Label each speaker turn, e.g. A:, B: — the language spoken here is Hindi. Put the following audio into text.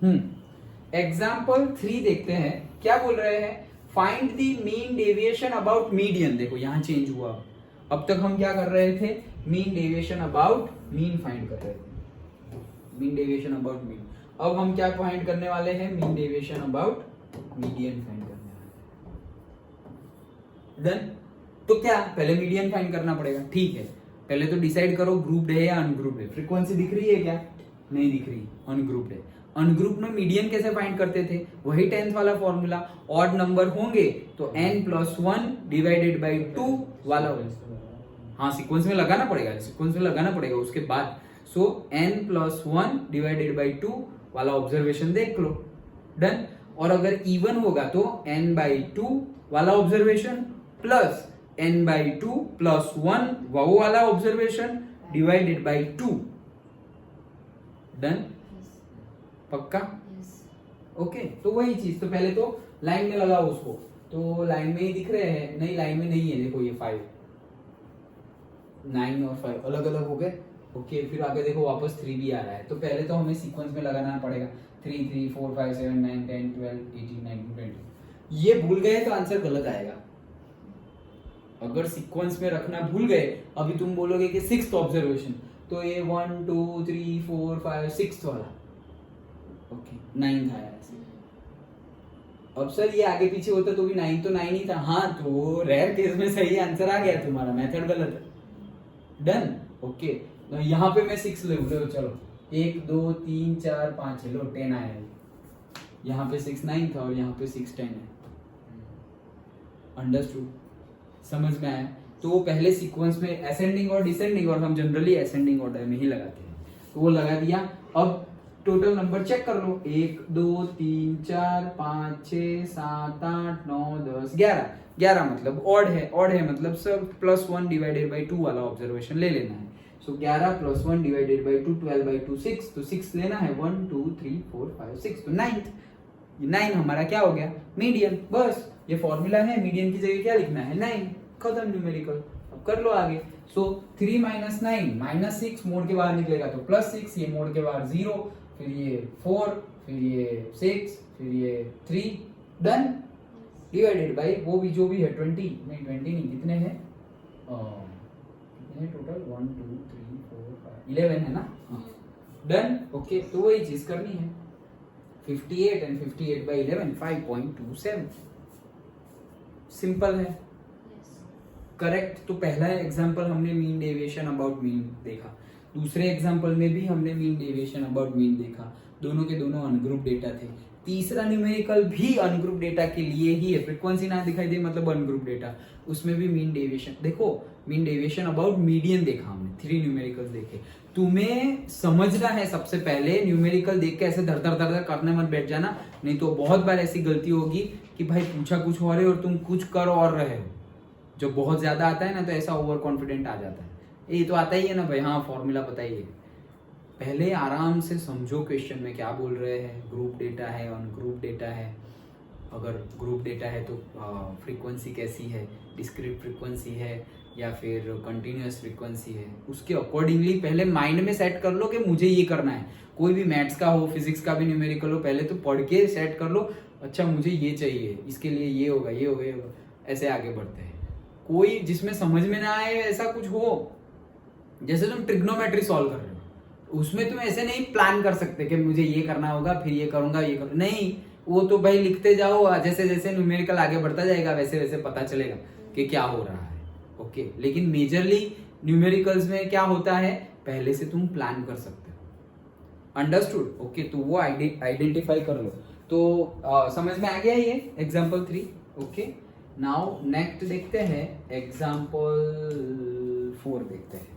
A: एग्जाम्पल 3 देखते हैं, क्या बोल रहे हैं, find the mean deviation about median. देखो यहाँ चेंज हुआ, अब तक हम क्या कर रहे थे, mean deviation about mean find कर रहे थे, मीन डेविएशन अबाउट मीन। अब हम क्या फाइंड करने वाले हैं, mean deviation about median find करने वाले। डन। तो क्या पहले मीडियन फाइंड करना पड़ेगा, ठीक है। पहले तो डिसाइड करो ग्रुप है या अनग्रुप्ड है। फ्रीक्वेंसी दिख रही है क्या, नहीं दिख रही, अनग्रुप्ड है। अनग्रुप में मीडियन कैसे फाइंड करते थे, वही 10th वाला फॉर्मूला, ऑड नंबर होंगे तो n+1 डिवाइडेड बाई 2 वाला होगा। हाँ सीक्वेंस में लगाना पड़ेगा, सीक्वेंस में लगाना पड़ेगा उसके बाद। सो n+1 डिवाइडेड बाई 2 वाला ऑब्जर्वेशन देख लो। डन। और अगर इवन होगा तो n/2 वाला ऑब्जर्वेशन प्लस n/2 + 1 वो वाला ऑब्जर्वेशन डिवाइडेड बाई 2। डन। पक्का? ओके। तो वही चीज, तो पहले तो लाइन में लगाओ उसको, तो लाइन में ही दिख रहे हैं, नहीं लाइन में नहीं है, देखो ये 5, 9 और 5 अलग अलग हो गए। ओके, फिर आगे देखो वापस 3 भी आ रहा है, तो पहले तो हमें सीक्वेंस में लगाना पड़ेगा। 3 3 4 5 7 9 10 12 18 19 20। ये भूल गए तो आंसर गलत आएगा। अगर सीक्वेंस में रखना भूल गए, अभी तुम बोलोगे कि 6th ऑब्जर्वेशन, तो ये 1 2 3 4 5 6th वाला, ओके 9th आया ऐसे। अब सर ये आगे पीछे होता तो भी 9 तो 9 ही था। हाँ, तो रेयर केस में सही आंसर आ गया, तुम्हारा मेथड गलत है। डन। ओके, तो यहाँ पे मैं 6 ले लो, चलो 1 2 3 4 5 लो 10 आया है। यहाँ पे 6 9 था और यहाँ पे 6 10 है। अंडरस्टूड? समझ में आया? तो पहले सीक्वेंस में असेंडिंग और डिसेंडिंग, और हम जनरली असेंडिंग ऑर्डर में ही लगाते हैं, तो वो लगा दिया। अब टोटल नंबर चेक कर लो, 1 2 3 4 5 6 7 8 9 10 11। 11 मतलब ऑड है, ऑड है मतलब सब +1 डिवाइडेड बाई 2 वाला ऑब्जर्वेशन ले लेना है। सो 11 + 1 डिवाइडेड बाई 2 12/2 6, तो 6 लेना है, 1 2 3 4 5 6, तो 9th। 9 हमारा क्या हो गया, मीडियन। बस ये फॉर्मूला है, मीडियन की जगह क्या लिखना है, 9, खत्म न्यूमेरिकल। अब कर लो आगे। सो 3 - 9 -6 मोड़ के बाहर निकलेगा तो +6, ये मोड़ के बाहर 0, फिर ये 4, फिर ये 6, फिर ये 3। डन। डिवाइडेड बाई वो भी जो भी है 20 नहीं कितने हैं, कितने टोटल 1 2 3 4 5 11 है ना। डन। ओके, तो वही चीज करनी है, 58 and 58/11 5.27। सिंपल है, करेक्ट। तो पहला एग्जांपल हमने मीन डेविएशन अबाउट मीन देखा, दूसरे एग्जांपल में भी हमने मीन डेविएशन अबाउट मीन देखा, दोनों के दोनों अनग्रुप डेटा थे। तीसरा न्यूमेरिकल भी अनग्रुप डेटा के लिए ही है, फ्रीक्वेंसी ना दिखाई दे मतलब अनग्रुप डेटा, उसमें भी मीन डेविएशन। देखो मीन डेविएशन अबाउट मीडियन देखा हमने, 3 न्यूमेरिकल्स देखे। तुम्हें समझना है सबसे पहले, न्यूमेरिकल देख के ऐसे धर धर करने मत बैठ जाना, नहीं तो बहुत बार ऐसी गलती होगी कि भाई पूछा कुछ और है और तुम कुछ कर और रहे हो। जो बहुत ज्यादा आता है ना तो ऐसा ओवर कॉन्फिडेंट आ जाता है, ये तो आता ही है ना भाई, हाँ फॉर्मूला पता ही है। पहले आराम से समझो क्वेश्चन में क्या बोल रहे हैं, ग्रुप डेटा है, अनग्रुप डेटा है। अगर ग्रुप डेटा है तो फ्रीक्वेंसी कैसी है, डिस्क्रीट फ्रीक्वेंसी है या फिर कंटिन्यूअस फ्रीक्वेंसी है, उसके अकॉर्डिंगली पहले माइंड में सेट कर लो कि मुझे ये करना है। कोई भी मैथ्स का हो, फिजिक्स का भी न्यूमेरिकल हो, पहले तो पढ़ के सेट कर लो, अच्छा मुझे ये चाहिए, इसके लिए ये होगा ये होगा ये होगा, ऐसे आगे बढ़ते हैं। कोई जिसमें समझ में ना आए ऐसा कुछ हो, जैसे तुम ट्रिग्नोमेट्री सॉल्व कर रहे हो, उसमें तुम ऐसे नहीं प्लान कर सकते कि मुझे ये करना होगा फिर ये करूंगा ये करूंगा, नहीं, वो तो भाई लिखते जाओ, जैसे जैसे न्यूमेरिकल आगे बढ़ता जाएगा वैसे वैसे पता चलेगा कि क्या हो रहा है। ओके, लेकिन मेजरली न्यूमेरिकल्स में क्या होता है, पहले से तुम प्लान कर सकते हो। अंडरस्टूड? ओके, तो वो आइडेंटिफाई कर लो। तो समझ में आ गया ये एग्जाम्पल 3। ओके, नाउ नेक्स्ट देखते हैं एग्जाम्पल 4 देखते हैं।